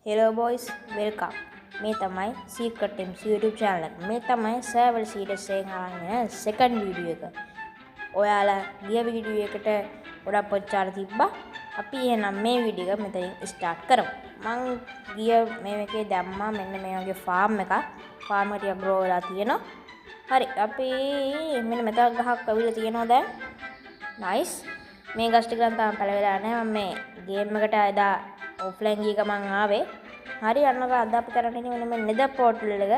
Hello boys, welcome. මේ තමයි Secret Tips YouTube channel එක. මේ තමයි survival series එකෙන් අරන් එන second video එක. ඔයාලා ගිය වීඩියෝ එකට ගොඩක් ප්‍රචාර තිබ්බා. අපි එහෙනම් මේ වීඩියෝ එක මෙතනින් start කරමු. මං ගිය මේකේ දැම්මා මෙන්න මේ වගේ farm එකක්. farm එක ටික grow වෙලා තියෙනවා. හරි අපි මෙන්න මෙතන ගහක් අවිලා තියෙනවා දැන්. nice. මේ ගස් ටික නම් තාම පැලවෙලා නැහැ. මම මේ ගේම් එකට එදා ඔෆ්ලයින් ගිය ගමන් ආවේ. හරි අන්නක අද අපි කරන්න ඉන්නේ මෙන්න මේ නෙදර් පෝටල් එක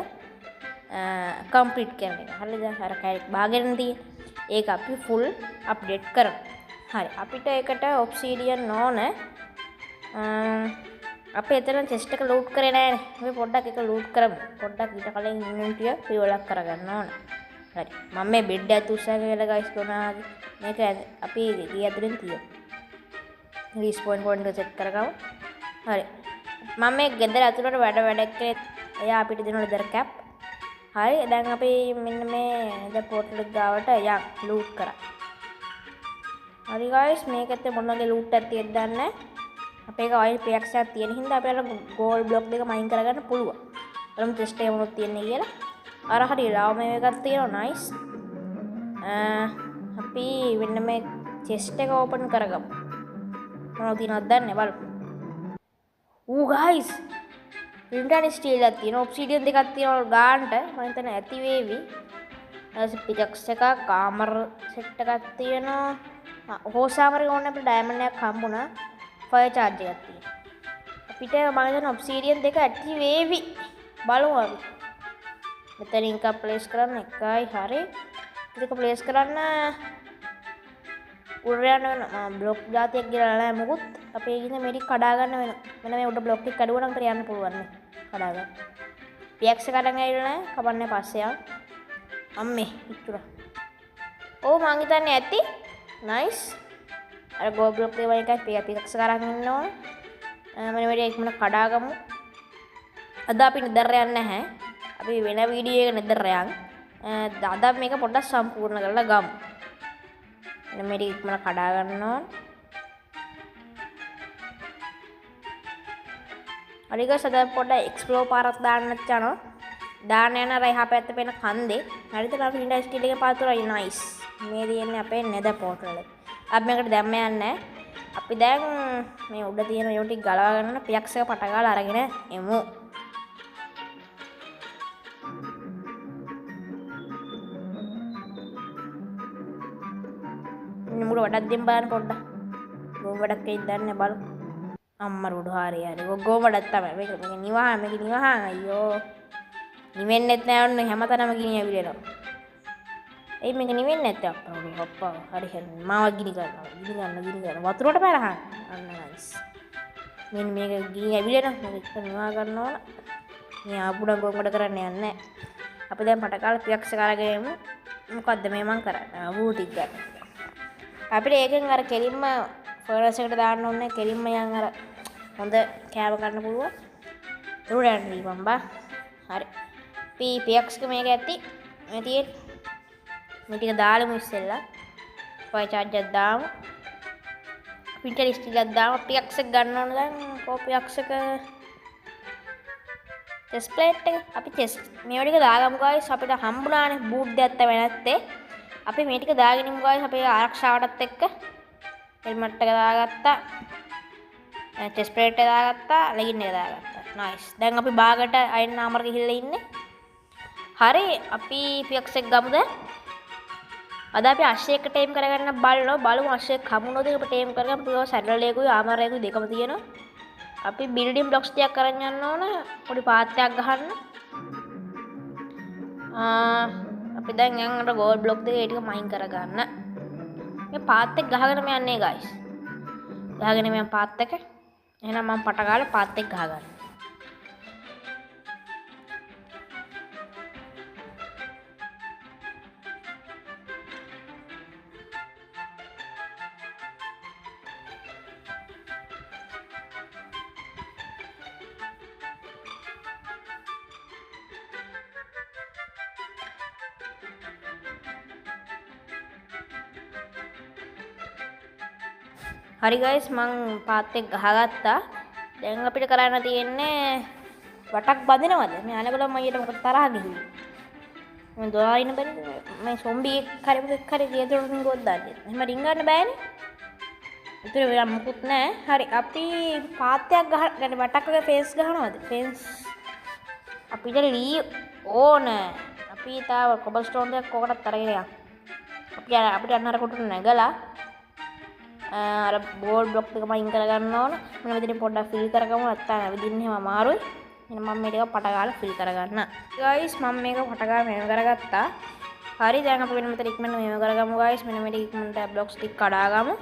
කම්ප්ලීට් කරන එක. හරිද? අර කැරක් බාගෙන තියෙන. ඒක අපි ෆුල් අප්ඩේට් කරමු. හරි. අපිට ඒකට ඔබ්සිඩියන් ඕන. අපි එතන චෙස්ට් එක ලූට් කරේ නැහැ. අපි පොඩ්ඩක් ඒක ලූට් කරමු. පොඩ්ඩක් ඊට කලින් ඉන්වෙන්ටරිය රිවලක් කරගන්න ඕන. හරි. මම මේ බෙඩ් එක උස්සා කියලා ගයිස් කොනවා. මේක අපි ඊ ඇතුලෙන් තියමු. රිස්පෝන් පොයින්ට් එක සෙට් කරගමු. හරි. මම මේ ගෙදර ඇතුළට වැඩ කරේ. එයා අපිට දෙන ලෙදර් කැප්. හරි. දැන් අපි මෙන්න මේ ද පෝටල් එක ගාවට යක් ලූට් කරා. හරි guys මේකත් මොනවගේ ලූට් එකක් තියෙද දන්නේ. අපේ ඔයිල් පියක්ස් එකක් තියෙන හින්දා අපිට ගෝල් බ්ලොක් දෙක මයින් කරගන්න පුළුවන්. බලමු ටෙස්ට් එක මොනවද තියෙන්නේ කියලා. අර හරි ලාව මේ එකක් තියෙනවා නයිස්. අපි වෙන්න මේ චෙස්ට් එක ඕපන් කරගමු. මොනවද තියෙනවද දන්නේ බලමු. guys ඉන්ටර්නෙට් ස්ටීල් එකක් තියෙනවා ඔබ්සිඩියන් දෙකක් තියෙනවා ගානට මම හිතන්නේ ඇති වේවි ඊට පිටක්ස් එකක් කාමර් සෙට් එකක් තියෙනවා හෝසාමර ඕනේ අපිට ඩයමන්ඩ් එකක් හම්බුණා ෆයර් චාර්ජ් එකක් තියෙනවා අපිට මම හිතන්නේ ඔබ්සිඩියන් දෙක ඇති වේවි බලමු අපි මෙතනින් එක ප්ලේස් කරන්න එකයි හරි ඒක ප්ලේස් කරන්න උඩරයන් වෙන බ්ලොක් જાතියක් ගිරලා නැහැ මොකුත් අපි ඉන්නේ මේක කඩා ගන්න වෙන මෙන්න මේ උඩ බ්ලොක් එක කඩුවා නම් කර යන්න පුළුවන් නේ කඩා ගන්න PX කඩන් ඇවිල්ලා නැහැ කපන්නේ පස්සේ යන්න අම්මේ ඉතුරු ඕ මං හිතන්නේ ඇති නයිස් අර ගෝ බ්ලොක් එක වගේ එකයි PX කරන් ඉන්න ඕන මම මේ ඉක්මන කඩා ගමු අද අපි නිදර යන්නේ නැහැ අපි වෙන වීඩියෝ එක නිදර යන් අද මේක පොඩ්ඩක් සම්පූර්ණ කරලා ගමු මේක ඉක්මන කඩා ගන්න ඕන. හරි ගස් අද පොඩ්ඩක් එක්ස්ප්ලෝර් පාරක් දාන්න යනවා. දාන්න යන අර එහා පැත්තේ පේන කන්දේ. හරිද? අපි ඉන්ඩස්ට්‍රියල් එකේ පාතුරයි නයිස්. මේ තියෙන්නේ අපේ නෙදර් පෝටල් එක. අපි මේකට දැම්ම යන්නේ. අපි දැන් මේ උඩ තියෙන ඒවා ටික ගලවා ගන්න පියක්ස් එක පට ගාලා අරගෙන එමු. මුඩ වඩක් දෙන්න බලන්න පොඩ්ඩක්. ගෝම වඩක් කයිද දන්නේ බලමු. අම්මා රුඩ හරිය හරි. ගෝම වඩක් තමයි. මේක නිවහන් අයියෝ. නිවෙන්නෙත් නෑ ඔන්න හැමතැනම ගිනි ඇවිලෙනවා. එයි මේක නිවෙන්නේ නැත්තේ අප්පා. හරි හරි. මාව ගිනි කරනවා. ගිනි ගන්න. වතුරට පැලහන්. අන්න නයිස්. මෙන්න මේක ගිනි ඇවිලෙනවා. මේක නිවා ගන්න ඕන. මේ ආපුඩ ගෝම වඩ කරන්න යන්නේ නෑ. අපි දැන් පටකාල පියක්ස් කරගෙන එමු. මොකද්ද මේ මං කරන්නේ? වූටික් ගන්න. අපිට ඒකෙන් අර කෙලින්ම ෆර්නස් එකට දාන්න ඕනේ කෙලින්ම යන් අර හොඳ කෑම ගන්න පුළුවන් උඩට දීපන් බා හරි PX එක මේක ඇති මේ තියෙන්නේ මේ ටික දාලමු ඉස්සෙල්ලා ෆයර් චාර්ජ් එකක් දාමු පින්ටර් ස්ටිල් එකක් දාමු PX එක ගන්න ඕන දැන් PX එක ටෙස්ට් ප්ලේට් එක අපි ටෙස්ට් මේ වගේ දාගමු guys අපිට හම්බුණානේ බූට් දෙයක් තමයි නැත්තේ අපි මේ ටික දාගෙන ඉමු guys අපේ ආරක්ෂාවටත් එක්ක හෙල්මට් එක දාගත්තා චෙස්ට් ප්ලේට් එක දාගත්තා ලෙගින් එක දාගත්තා නයිස් දැන් අපි බාගට අයන් ආමර ගිහිල්ලා ඉන්නේ හරි අපි PX එක ගමුද අද අපි අශ්වයෙක් ටීම් කරගන්න බලමු අශ්වයෙක් හමුනොද ඒක ටීම් කරගන්න පුළුවන් සැඩල් එකකුයි ආමර එකකුයි දෙකම තියෙනවා අපි බිල්ඩින් බ්ලොක්ස් ටිකක් කරන් යන්න ඕන පොඩි පාත් එකක් ගහන්න අපි දැන් යන්න ගෝල් බ්ලොක් දෙක ඒ ටික මයින් කරගන්න. මේ පාත් එක ගහගෙන මම යන්නේ guys. ගහගෙන මම පාත් එක. එහෙනම් මම පට ගාලා පාත් එක ගහගන්න. හරි guys මං පාත් එක ගහගත්තා දැන් අපිට කරන්න තියෙන්නේ වටක් බඳිනවද? මේ අනගල මයියට මොකද තරහ ගිහින්. මම දොරයින බැරි මේ සොම්බි එක්ක හරි ගේදොරින් ගොඩ දාන්න. එහෙම රින් ගන්න බෑනේ. ඉතින් වෙන මොකුත් නැහැ. හරි අපි පාත්යක් ගන්න වටක් වගේ ෆෙන්ස් ගහනවද? ෆෙන්ස් අපිට ලී ඕන. අපි තාව කොබල් ස්ටෝන් එකක් කොකටත් අරගෙන යන්න. අපිට අන්නර කොට නැගලා අර බෝල් බ්ලොක් එක මයින් කරගන්න ඕන. මෙන්න මෙතන පොඩ්ඩක් ෆිල් කරගමු. නැත්නම් ඇවිදින්න එහෙම අමාරුයි. එහෙනම් මම මේක පට ගාලා ෆිල් කරගන්න. ගයිස් මම මේක පට ගාලා මෙහෙම කරගත්තා. හරි දැන් අපි මෙන්න මෙතන ඉක්මනට මෙහෙම කරගමු ගයිස්. මෙන්න මේක ඉක්මනට බ්ලොක්ස් ටික කඩාගමු.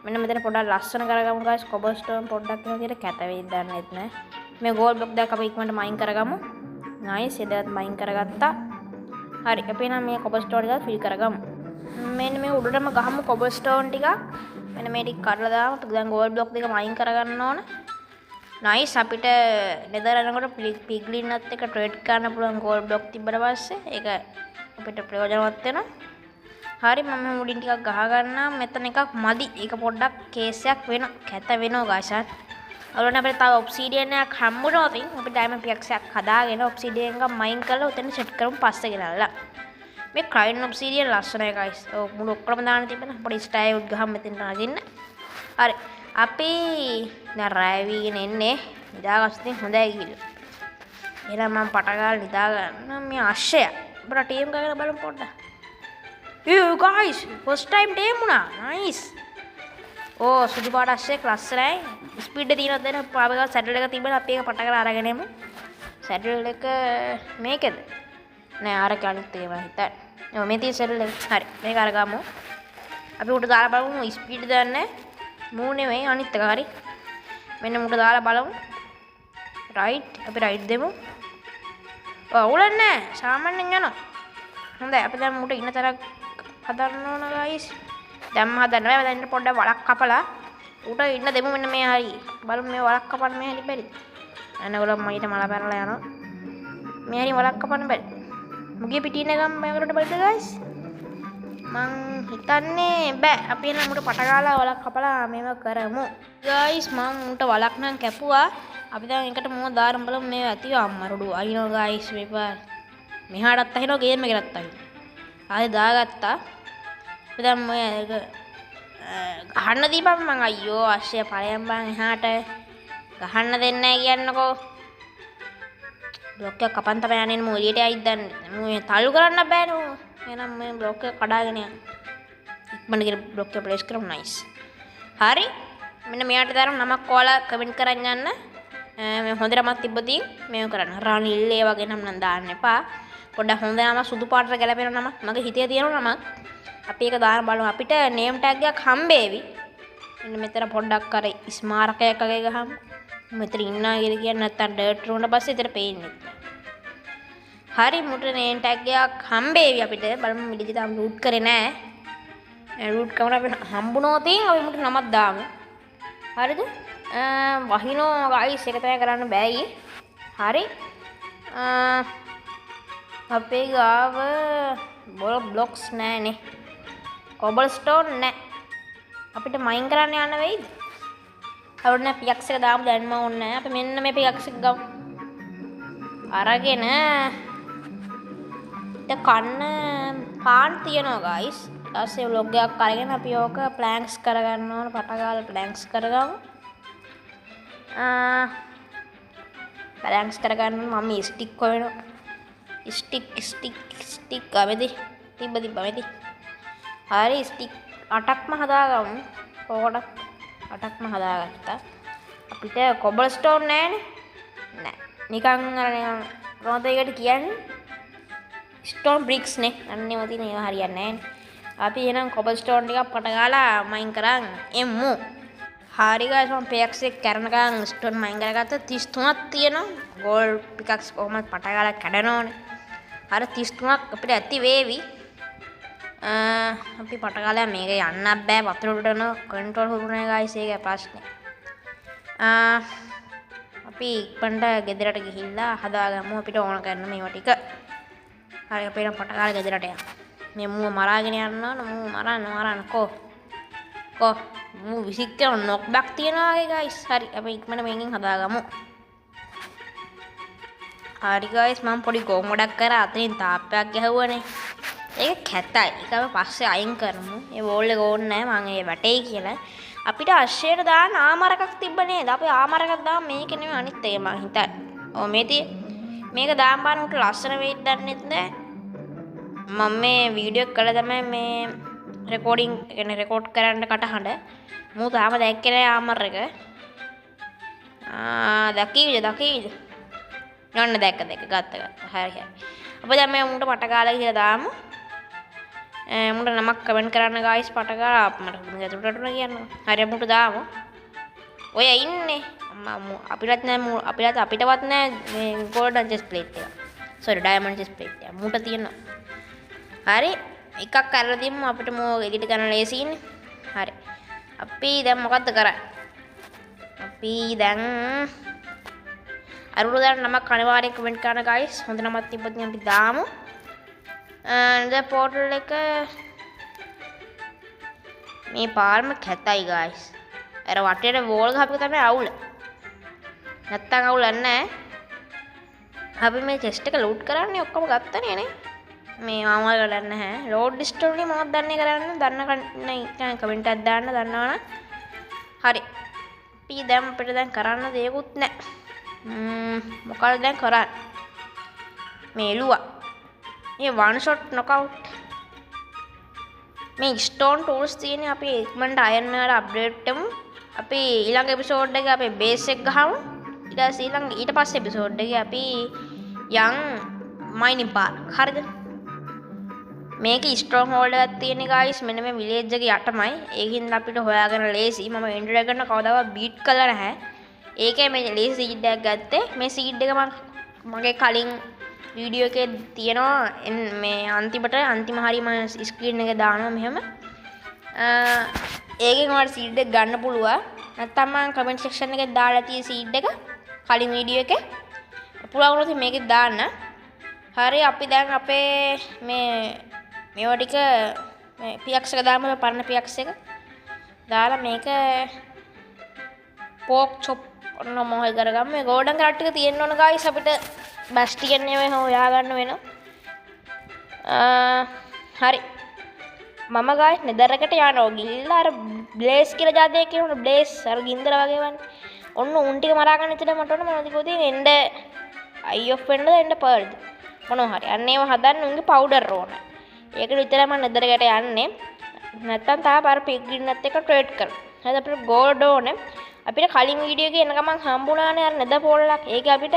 මෙන්න මෙතන පොඩ්ඩක් ලස්සන කරගමු ගයිස්. කොබල් ස්ටෝන් පොඩ්ඩක් වෙන විදිහට කැට වෙයි දන්නෙත් නෑ. මේ ගෝල් බ්ලොක් දෙක අපි ඉක්මනට මයින් කරගමු. නයිස් එදත් මයින් කරගත්තා. හරි අපි නම් මේ කොබල් ස්ටෝන් එක ෆිල් කරගමු. මෙන්න මේ උඩටම ගහමු කොබල් ස්ටෝන් ටික. මෙන්න මේ ටික කඩලා දාමු. දැන් ගෝල් බ්ලොක් දෙක මයින් කරගන්න ඕන. නයිස් අපිට නෙදර් යනකොට පිග්ලින්නත් එක ට්‍රේඩ් කරන්න පුළුවන් ගෝල් බ්ලොක් තිබ්බට පස්සේ ඒක අපිට ප්‍රයෝජනවත් වෙනවා. හරි මම මුලින් ටිකක් ගහ ගන්නම්. මෙතන එකක් මදි. ඒක පොඩ්ඩක් කේස් එකක් වෙනවා. කැත වෙනවා ගයිස්. අලුත් අපිට තව ඔබ්සිඩියන් එකක් හම්බුණා. ඉතින් අපි ඩයමන්ඩ් පියක්ස් එකක් හදාගෙන ඔබ්සිඩියන් එක මයින් කරලා උතන සෙට් කරමු පස්සේ ගෙනල්ලා. මේ ක්‍රයින් ඔබ්සිඩියන් ලස්සනයි ගයිස්. ඔව් මුළු ඔක්කොම දාන්න තිබෙන පොඩි ස්ටයිල් උඩ් ගහමු මෙතන නගින්න. හරි. අපි දැන් රෑ වීගෙන එන්නේ. නිදාගත්තේ හොඳයි කියලා. එහෙනම් මම පට ගාලා නිදා ගන්න මේ අශ්ෂය. අපිට ටීම් ගගෙන බලමු පොඩ්ඩක්. Yo guys, first time team වුණා. nice. ඕ සුදු පාට අශ්ෂයක් ලස්සනයි. ස්පීඩ් එක තියෙනවද දැන් පාපේ සැඩල් එක තිබ්බම අපි ඒක පට කරලා අරගෙන එමු. සැඩල් එක මේකද? නෑ අර කණිත් ඒව හිතයි. ඔව් මේ තියෙන සැඩල් එක. හරි. මේක අරගමු. අපි උඩ දාලා බලමු ස්පීඩ් දාන්නේ. මූ නෙවෙයි අනිත් එක හරි. මෙන්න උඩ දාලා බලමු. රයිට්. අපි රයිට් දෙමු. ඔව් උලන්නේ නෑ. සාමාන්‍යයෙන් යනවා. හොඳයි. අපි දැන් උඩ ඉන්න තරක් හදන්න ඕන ගයිස්. දැම්ම හදන්න බෑ. දැන් පොඩ්ඩක් වලක් කපලා උඩ ඉන්න දෙමු මෙන්න මේ හරි. බලමු මේ වලක් කපන්න මේ හැටි බැරිද? අනගොල්ලෝ මයිට මල පැනලා යනවා. මේ හරි වලක් කපන්න බැරි. මුගේ පිටින් ගම් මේකට බලද ගයිස්? මං හිතන්නේ බෑ. අපි එන මුට පට ගාලා වලක් කපලා මේව කරමු. ගයිස් මම මුට වලක් නම් කැපුවා. අපි දැන් එකට මොන දාරම් බලමු මේ ඇතිව අම්මරුඩු අයිනෝ ගයිස් මේපා. මෙහාටත් අහිනවා ගේම් එකකටත් අහිනවා. ආයෙ දාගත්තා. අපි දැන් මේක ගහන්න දීපන් මං අයියෝ අශ්ෂය ඵලයන් බං එහාට ගහන්න දෙන්නේ නැහැ කියන්නකෝ. බ්ලොක් එක කපන් තමයි යන්නේ මෝ එළියට ඇවිත් දන්නේ. මෝ තල්ලු කරන්න බෑනේ මෝ. එහෙනම් මේ බ්ලොක් එක කඩාගෙන යන්න. ඉක්මනට ගිහින් බ්ලොක් එක ප්ලේස් කරමු නයිස්. හරි. මෙන්න මෙයාට තරම් නමක් ඔයාලා කමෙන්ට් කරන් යන්න. මේ හොඳ නමක් තිබ්බදී මේව කරන්න. රනිල් ඒ වගේ නම් නම් දාන්න එපා. පොඩ්ඩක් හොඳ නමක් සුදු පාටට ගැලපෙන නමක් මගේ හිතේ තියෙන නමක්. අපි ඒක දාන්න බලමු. අපිට නේම් ටැග් එකක් හම්බේවි. මෙන්න මෙතන පොඩ්ඩක් අර ස්මාරකයක් වගේ ගහමු. මෙතන ඉන්නවා කියලා කියන්නේ නැත්තම් ඩර්ට් වුණාට පස්සේ ඉතින් පේන්නේ නැහැ. හරි මුට නේම් ටැග් එකක් හම්බේවි අපිට. බලමු මිලිදි තාම රූට් කරේ නැහැ. රූට් කරන අපිට හම්බුනොත් අපි මුට නමක් දාමු. හරිද? වහිනෝ ගයිස් එක තමයි කරන්න බෑයි. හරි. අපේ ගාව බ්ලොක්ස් නැහැනේ. කොබල් ස්ටෝන් නැහැ. අපිට මයින් කරන්න යන්න වෙයිද? අවුරුනේ පියක්ස් එක දාමු දැන්ම ඕනේ නැහැ. අපි මෙන්න මේ පියක්ස් එක ගමු. අරගෙන ඊට කන්න පාන් තියනවා ගයිස්. ඊපස්සේ vlog එකක් අරගෙන අපි ඕක ප්ලෑන්ක්ස් කරගන්න ඕන. පටගාලා ප්ලෑන්ක්ස් කරගමු. ප්ලෑන්ක්ස් කරගන්න මම ස්ටික් හොයනවා. ස්ටික් ගමෙදි තිබ්බ මෙදි. හරි ස්ටික් 8ක්ම හදාගමු. කොකට 8ක්ම හදාගත්තා. අපිට කොබල් ස්ටෝන් නැහැනේ. නෑ. නිකන් අර මොනවද ඒකට කියන්නේ? ස්ටෝන් බ්‍රික්ස් නේ. අන්නේ මොතින ඒවා හරියන්නේ නැහැනේ. අපි එහෙනම් කොබල් ස්ටෝන් ටිකක් පට ගාලා මයින් කරන් එමු. හරි ගයිස් මම පියක්ස් එක කරනකන් ස්ටෝන් මයින් කරගත්තා 33ක් තියෙනවා. ගෝල්ඩ් පිකක්ස් කොහොමද පට ගාලා කැඩනෝනේ. අර 33ක් අපිට ඇති වේවි. අපි පට ගාලා මේක යන්නත් බෑ වතුර උඩට යන කන්ට්‍රෝල් හුරුනේ ගයිස් ඒක ප්‍රශ්නේ. අපි ඉක්මනට ගෙදරට ගිහිල්ලා හදාගමු අපිට ඕන කරන මේවා ටික. හරි අපි නම් පට ගාලා ගෙදරට යමු. මේ මුව මරාගෙන යන්න ඕන. මුව මරන්න කෝ මූ විසික් කරන නොක් බැක් තියනවා වගේ ගයිස්. හරි අපි ඉක්මනට මේකෙන් හදාගමු. හරි ගයිස් මම පොඩි ගොම් ගොඩක් කරා අතනින් තාප්පයක් ගැහුවනේ. ඒක කැතයි. ඒක අපි පස්සේ අයින් කරමු. ඒ වෝල් එක ඕනේ නැහැ මම ඒ වැටේ කියලා. අපිට අශ්වයට දාන්න ආමරකක් තිබ්බ නේද? අපි ආමරකක් දාම මේක නෙමෙයි අනිත් එක මං හිතන්නේ. ඔව් මේක දාන්න බලන්න උට ලස්සන වෙයිද දන්නෙත් නැහැ. මම මේ වීඩියෝ එක කළා තමයි මේ රෙකෝඩින් කියන්නේ රෙකෝඩ් කරන්න කටහඬ. මූ තාම දැක්කේ නැහැ ආමර එක. දකීවිද? යන්න දැක්ක ගත්ත. හරි. අපි දැන් මේ මුන්ට පටකාලා කියලා දාමු. මුන්ට නමක් කමෙන්ට් කරන්න ගායිස් පටකාලා මට ගතුටට කියන්න. හරි මුන්ට දාමු. ඔය ඉන්නේ අපිටත් අපිටවත් නෑ මේ ගෝල්ඩන් චෙස් ප්ලේට් එක. සෝරි ඩයමන්ඩ් චෙස් ප්ලේට් එක. මුන්ට තියෙනවා. හරි එකක් කරලා දෙමු අපිට මෝ එඩිට් කරන්න ලේසියිනේ. හරි. අපි දැන් මොකද්ද කරන්නේ? අපි දැන් අරුණ දැන් නමක් අනිවාර්යෙන් කමෙන්ට් කරන්න ගයිස්. හොඳ නමක් තිබ්බොත් අපි දාමු. දැන් පෝටල් එක මේ පාර්ම කැතයි ගයිස්. අර වටේට වෝල් ගහපු තමයි අවුල. නැත්තම් අවුල නැහැ. අපි මේ චෙස්ට් එක ලූට් කරන්නේ ඔක්කොම ගත්තනේ නේ. මේ මාමල් ගන්න නැහැ. ලෝඩ් ස්ටෝරි මොකක්ද දන්නේ කරන්න දන්න කමෙන්ට් එකක් දාන්න දන්නවනම් හරි. අපි දැන් අපිට දැන් කරන්න දෙයක්වත් නැහැ. මොකක්ද දැන් කරන්නේ? මේ එළුවා. මේ one shot knockout. මේ stone tools තියෙන්නේ අපි ඉක්මනට iron man වල අප්ඩේට් කරමු. අපි ඊළඟ එපිසෝඩ් එකේ අපේ බේස් එක ගහමු. ඊට පස්සේ එපිසෝඩ් එකේ අපි යන් mining park. හරිද? මේක ස්ට්‍රෝං හෝල්ඩ් එකක් තියෙන ගයිස් මෙන්න මේ විලේජ් එකේ යටමයි. ඒකින් අපිට හොයාගන්න ලේසි. මම එන්ඩර් කරන කවදාවත් බීට් කළා නැහැ. ඒකයි මේ ලේසි සීඩ් එකක් ගත්තේ. මේ සීඩ් එක මගේ කලින් වීඩියෝ එකේ තියෙනවා මේ අන්තිම හරිය මම ස්ක්‍රීන් එකේ දානවා මෙහෙම. ඒකෙන් ඔයාලට සීඩ් එක ගන්න පුළුවන්. නැත්නම් මම කමෙන්ට් සෙක්ෂන් එකේ දාලා තියෙන සීඩ් එක කලින් වීඩියෝ එකේ පුළුවන් වුණොත් මේකේ දාන්න. හරි අපි දැන් අපේ මේවා ටික මේ පියක්ස් එක දාමු පරණ පියක්ස් එක. දාලා මේක පෝක් චොප් ඔන්න මොහොය කරගමු. මේ ගෝල්ඩන් කරට් ටික තියෙන්න ඕන ගායිස් අපිට බස්ටියන් නේ හොයා ගන්න වෙනවා. හරි. මම ගායිස් නෙදර් එකට යනවා. ගිහිල්ලා අර බ්ලේස් කියලා જાතියක් කියනවා. බ්ලේස් අර ගින්දර වගේ වань. ඔන්න උන් ටික මරා ගන්න ඉතින් මට ඕන මොනවද කිව්වද එන්න අයි ඔෆ් වෙන්නද එන්න පර්ල්ද මොනවා හරි. අන්න ඒව හදන්න උන්ගේ පවුඩර් ඕන. ඒකට විතරයි මම නෙදර් එකට යන්නේ. නැත්තම් තාම අර පිග්ගින්නත් එක්ක ට්‍රේඩ් කරනවා. හරිද අපිට ගෝල්ඩ් ඕනේ. අපිට කලින් වීඩියෝ එකේ එන ගමන් හම්බුණානේ අර නෙදර් පෝල්ලක්. ඒක අපිට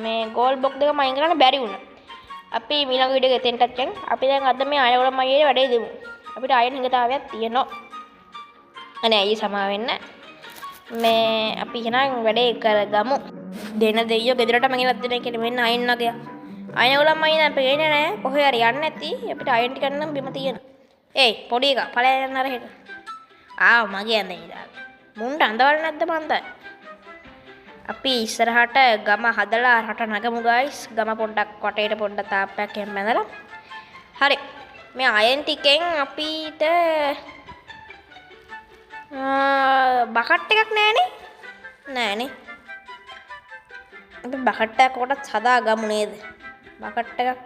මේ ගෝල්ඩ් බොක් දෙක මයින් කරන්න බැරි වුණා. අපි ඊළඟ වීඩියෝ එකේ එතෙන්ටත් යන්. අපි දැන් අද මේ අයවල මයියේ වැඩේ දෙමු. අපිට අයන් හිඟතාවයක් තියෙනවා. අනේ අයියේ සමා වෙන්න. මේ අපි එහෙනම් වැඩේ කරගමු. දෙන දෙයියෝ ගෙදරටම ගෙනත් දෙන එක මෙන්න අයන් නගයක්. අයන වල මයින් අපි එන්නේ නැහැ. කොහේ හරි යන්නේ නැති. අපිට අයන් ටික ගන්න බිම තියෙන. ඒයි පොඩි එකා ඵලයන් යන්න අර හෙට. මගේ ඇඳේ ඉඳලා. මුන්ට අඳවල නැද්ද මන්ද? අපි ඉස්සරහට ගම හදලා රට නගමු ගයිස්. ගම පොඩ්ඩක් වටේට පොඩ්ඩක් තාප්පයක් එහෙම බැඳලා. හරි. මේ අයන් ටිකෙන් අපිට බකට් එකක් නෑනේ. නෑනේ. අපි බකට් එකක් කොටත් හදාගමු නේද? බකට් එකක්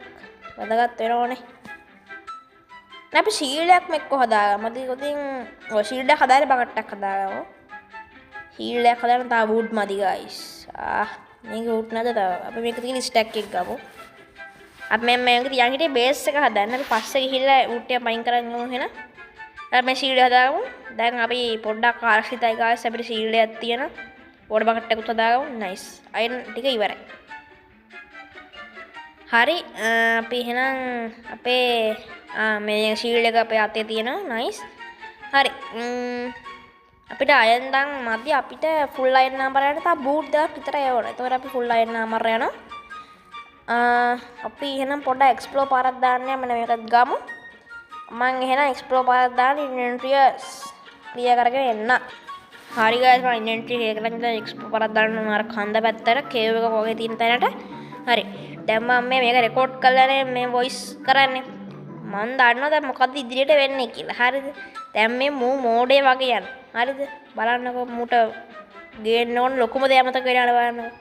වැදගත් වෙනවනේ. අපි ශීල්ඩයක් මෙක්ක හදාගමු. ඉතින් ඔය ශීල්ඩයක් හදාගෙන බකට් එකක් හදාගමු. ශීල්ඩයක් හදාගෙන තා වුඩ් මදි ගයිස්. මේක වුඩ් නැද තව. අපි මේක තියෙන ස්ටැක් එක ගමු. අපි මේක තියන් හිටියේ බේස් එක හදන්න. අපි පස්සේ ගිහිල්ලා වුඩ් එක පයින් කරන් යමු එහෙනම්. මේ ශීල්ඩය හදාගමු. දැන් අපි පොඩ්ඩක් ආරක්ෂිතයි ගායිස්. අපිට ශීල්ඩයක් තියෙනවා. වෝඩ් බකට් එකකුත් හදාගමු. නයිස්. අයන් ටික ඉවරයි. හරි. අපි එහෙනම් අපේ මේ ශීල්ඩ් එක අපේ අතේ තියෙනවා. නයිස්. හරි. අපිට අයන් දන් මදි. අපිට ෆුල් අයන් නම්බර යන තා බූට් දෙකක් විතරයි ඕන. ඒතකොට අපි ෆුල් අයන් නම්බර යනවා. අපි එහෙනම් පොඩ්ඩක් එක්ස්ප්ලෝර් පාරක් දාන්න යන්න මේකත් ගමු. මම එහෙනම් එක්ස්ප්ලෝර් පාරක් දාන්න ඉන්වෙන්ටරිය ක්ලියර් කරගෙන එන්න. හරි ගයිස් මම ඉන්වෙන්ටරි එකකට ඉඳලා එක්ස්ප්ලෝර් පාරක් දාන්න අර කන්ද පැත්තට කේව් එක කොහේ තියෙන තැනට. හරි. දැන් මම මේක රෙකෝඩ් කරලානේ මේ වොයිස් කරන්නේ. මම දන්නවා දැන් මොකද්ද ඉදිරියට වෙන්නේ කියලා. හරිද? දැන් මේ මූ මෝඩේ වගේ යන. හරිද? බලන්නකෝ මූට ගේන්න ඕන ලොකුම දේ අමතක වෙලා යන බලන්නකෝ.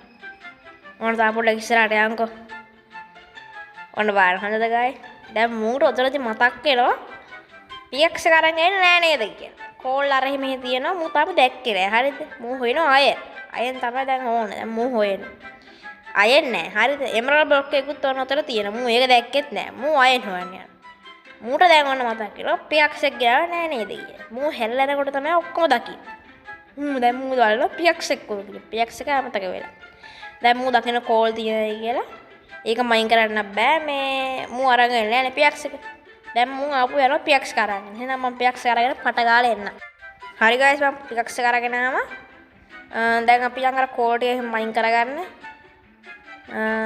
ඕන තාපොඩ්ඩක් ඉස්සරහට යන්කෝ. ඔන්න බලන්න හොඳද ගායි? දැන් මූට ඔතනදී මතක් වෙනවා PX එක අරන් එන්නේ නෑ නේද කියලා. කෝල් අර එහෙම තියෙනවා මූ තාම දැක්කේ නෑ. හරිද? මූ හොයනවා අය. අයෙන් තමයි දැන් ඕනේ. දැන් මූ හොයන්නේ. අයෙන් නෑ. හරිද? එමරල්ඩ් බ්ලොක් එකකුත් ඔන්න ඔතන තියෙනවා. මූ ඒක දැක්කෙත් නෑ. මූ අයෙන් හොයන්නේ. මූට දැන් ඔන්න මතක් වෙනවා PX එක ගාව නෑ නේද කියලා. මූ හැල්ලෙනකොට තමයි ඔක්කොම දකින්නේ. දැන් මූ බලනවා PX එක කොහොමද කියලා. PX එක අමතක වෙලා. දැන් මූ දකින්න කෝල් තියෙනයි කියලා. ඒක මයින් කරන්න බෑ මේ මූ අරගෙන යන්නේ නේ PX එක. දැන් මූ ආපු යනවා PX එක අරගෙන. එහෙනම් මම PX එක අරගෙන පට ගාලා එන්න. හරි ගයිස් මම PX එක අරගෙන ආවා. දැන් අපි යන් අර කෝල් ටික මයින් කරගන්න.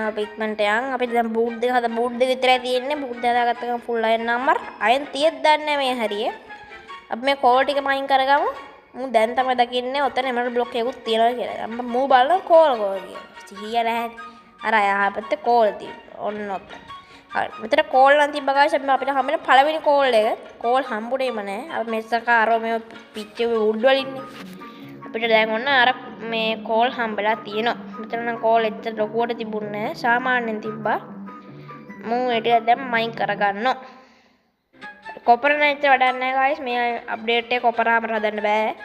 අපි ඉක්මනට යන්. අපි දැන් බූට් දෙක විතරයි තියෙන්නේ. බූට් දෙක හදාගත්ත ගමන් ෆුල් අයන් නම්බර්. අයන් 30ක් දන්නේ මේ හරිය. අපි මේ කෝල් ටික මයින් කරගමු. මූ දැන් තමයි දකින්නේ ඔතන එමරල්ඩ් බ්ලොක් එකකුත් තියෙනවා කියලා. මම මූ බලන කෝල් කියලා. සිහිය නැහැ. අර යහපැත්තේ කෝල් තියෙනවා. ඔන්න ඔතන. හරි. මෙතන කෝල් නම් තිබ්බ ගායිස් අපිට හම්බෙන පළවෙනි කෝල් එක. කෝල් හම්බුනේම නැහැ. අපි මෙස්සක අර මේ පිච්චේ වුඩ් වලින්නේ. අපිට දැන් ඔන්න අර මේ කෝල් හම්බෙලා තියෙනවා. මෙතන නම් කෝල් එච්චර ලොකුවට තිබුණේ නැහැ. සාමාන්‍යයෙන් තිබ්බා. මූ ඒක දැන් මයින් කරගන්නවා. කොපර නැච්ච වැඩක් නැහැ ගායිස්. මේ අප්ඩේට් එක කොපරාම හදන්න බෑ.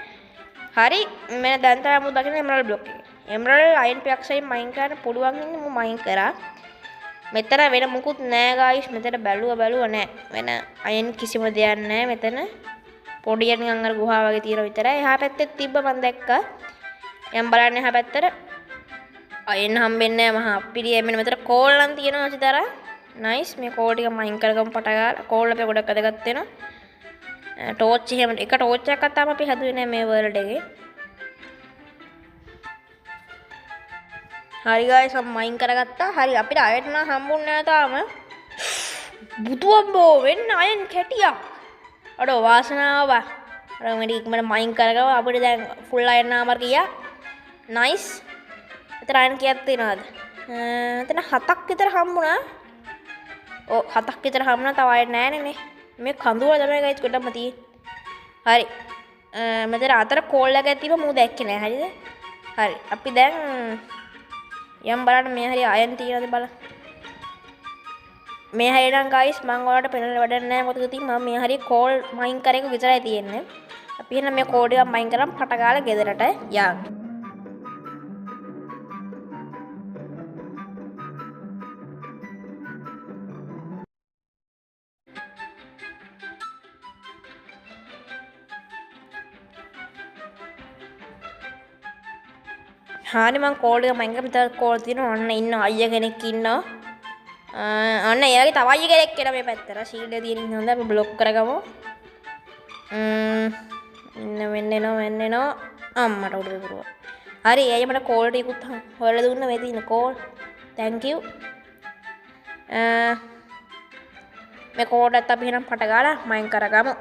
හරි. මම දැන් තමයි මූ දකින්නේ එමරල්ඩ් බ්ලොක් එක. එමරල්ඩ් අයන් PXයි මයින් කරන්න පුළුවන් ඉන්නේ මූ මයින් කරා. මෙතන වෙන මුකුත් නෑ ගායිස්. මෙතන බැලුව නෑ. වෙන අයන් කිසිම දෙයක් නෑ මෙතන. පොඩියට නිකන් අර ගුහා වගේ තියෙන විතරයි. එහා පැත්තේ තිබ්බ මම දැක්කා. යම් බලන්න එහා පැත්තට අයන් හම්බෙන්නේ නෑ මහා අප්පිරිය. මෙන්න මෙතන කෝල් නම් තියෙනවා සිතර. නයිස්. මේ කෝල් ටික මයින් කරගමු පට ගාලා. කෝල් අපේ ගොඩක් අදගත් වෙනවා. ටෝච් එහෙම එක ටෝච් එකක් අතාම අපි හදුවේ නෑ මේ වර්ල්ඩ් එකේ. හරි ගායිස් මම මයින් කරගත්තා. හරි අපිට අයන් නම් හම්බුන්නේ නැහැ තාම. බුදුම්බෝ වෙන්න අයන් කැටියක්. අඩෝ වාසනාව. අර මෙඩි ඉක්මනට මයින් කරගව අපිට දැන් ෆුල් අයන් නාමර ගියා. නයිස්. එතන අයන් කීයක් තියෙනවද? එතන 7ක් විතර හම්බුණා. ඔව් 7ක් විතර හම්බුණා. තව අයන් නැහැ නේ. මේ කඳුවල තමයි ගයිස් කොටම තියෙන්නේ. හරි. මෙතන අතර කෝල් එකක් තිබ්බ මූ දැක්කේ නැහැ. හරිද? හරි. අපි දැන් යම් බලන්න මේ හරිය අයන් තියනද බලන්න. මේ හරිය නම් ගයිස් මම ඔයාලට පෙන්නන්න වැඩක් නැහැ මොකද ඉතින් මම මේ හරිය කෝල් මයින් කරේක විතරයි තියෙන්නේ. අපි එහෙනම් මේ කෝඩ් එක මයින් කරන් පට ගාලා ගෙදරට යන්න. හානි මං කෝල් එක මයින් කරලා විතර කෝල් තියෙනවා. අන්න ඉන්න අයියා කෙනෙක් ඉන්නවා. අන්න ඒ වගේ තව අයියා කෙනෙක් එනවා මේ පැත්තට. ෂීල්ඩ් එක තියෙන හින්දා අපි බ්ලොක් කරගමු. වෙන්න එනවා. අම්මට උඩ දුරුවා. හරි අයියා මට කෝල් ටිකුත් හොයලා දුන්න මේ තියෙන කෝල්. thank you. මේ කෝඩ් එකත් අපි එහෙනම් පට ගාලා මයින් කරගමු.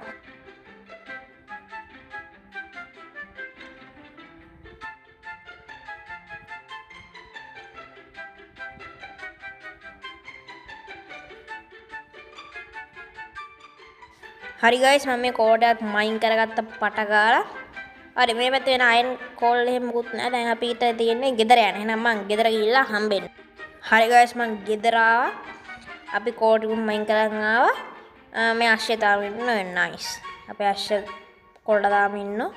හරි ගයිස් මම මේ කෝඩ් එකත් මයින් කරගත්ත පට ගාලා. හරි මේ පැත්තේ වෙන අයන් කෝල් එහෙම මුකුත් නැහැ. දැන් අපිට තියෙන්නේ ගෙදර යන්න. එහෙනම් මං ගෙදර ගිහිල්ලා හම්බෙන්න. හරි ගයිස් මං ගෙදර ආවා. අපි කෝඩ් එක මයින් කරන් ආවා. මේ අශ්ෂය තාම ඉන්නවා. නයිස්. අපේ අශ්ෂය කොල්ල තාම ඉන්නවා.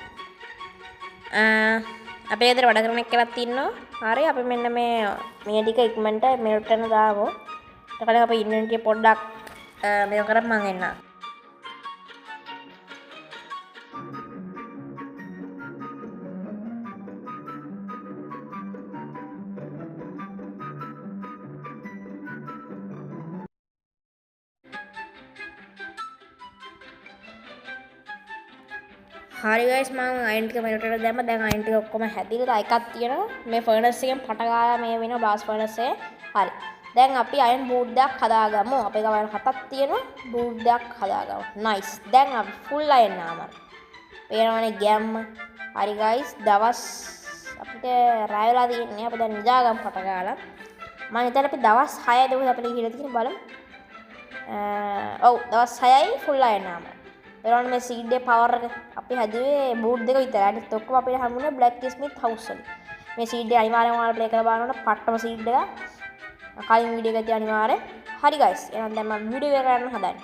අපේ ගෙදර වැඩ කරන එක්කෙනෙක් ඉන්නවා. හරි අපි මෙන්න මේ ටික ඉක්මනට මෙල්ට් කරන දාමු. ඊට කලින් අපි ඉන්වෙන්ටරි පොඩ්ඩක් මේක කරන් මං එන්නම්. හරි ගයිස් මම අයන් ටික මෙලටට දැම්ම. දැන් අයන් ටික ඔක්කොම හැදිලා එකක් තියෙනවා. මේ ෆර්නස් එකෙන් පට ගාලා මේ වෙනවා බ්ලාස්ට් ෆර්නස් එක. හරි. දැන් අපි අයන් බූට් දෙකක් හදාගමු. අපේ ගාව හතක් තියෙනවා. බූට් දෙකක් හදාගමු. නයිස්. දැන් අපි ෆුල් අයන් නාමර. පේනවනේ ගැම්ම. හරි ගයිස් දවස් අපිට රැ වෙලා තියෙන්නේ. අපි දැන් නිදාගමු පට ගාලා. මම හිතන්නේ අපි දවස් 6 දවස් අපිට ගිහලා තියෙන බලමු. ඔව් දවස් 6යි ෆුල් අයන් නාමර. ඒරොන් මේ සීඩ් එකේ පවර් එක අපි හැදුවේ බූට් දෙක විතරයි. අනිත් ඔක්කොම අපිට හම්බුනේ බ්ලැක් ස්මිත් හවුස් වල. මේ සීඩ් එක අනිවාර්යයෙන්ම ඔයාලා ප්ලේ කරලා බලන්න පට්ටම සීඩ් එක. කලින් වීඩියෝ එකේ අනිවාර්යෙන්. හරි guys. එහෙනම් දැන් මම වීඩියෝ එක කරන්න හදන්නේ.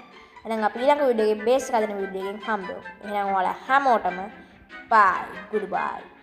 එහෙනම් අපි ඊළඟ වීඩියෝ එකේ බේස් එක හදන වීඩියෝ එකෙන් හම්බෙමු. එහෙනම් ඔයාලා හැමෝටම bye goodbye.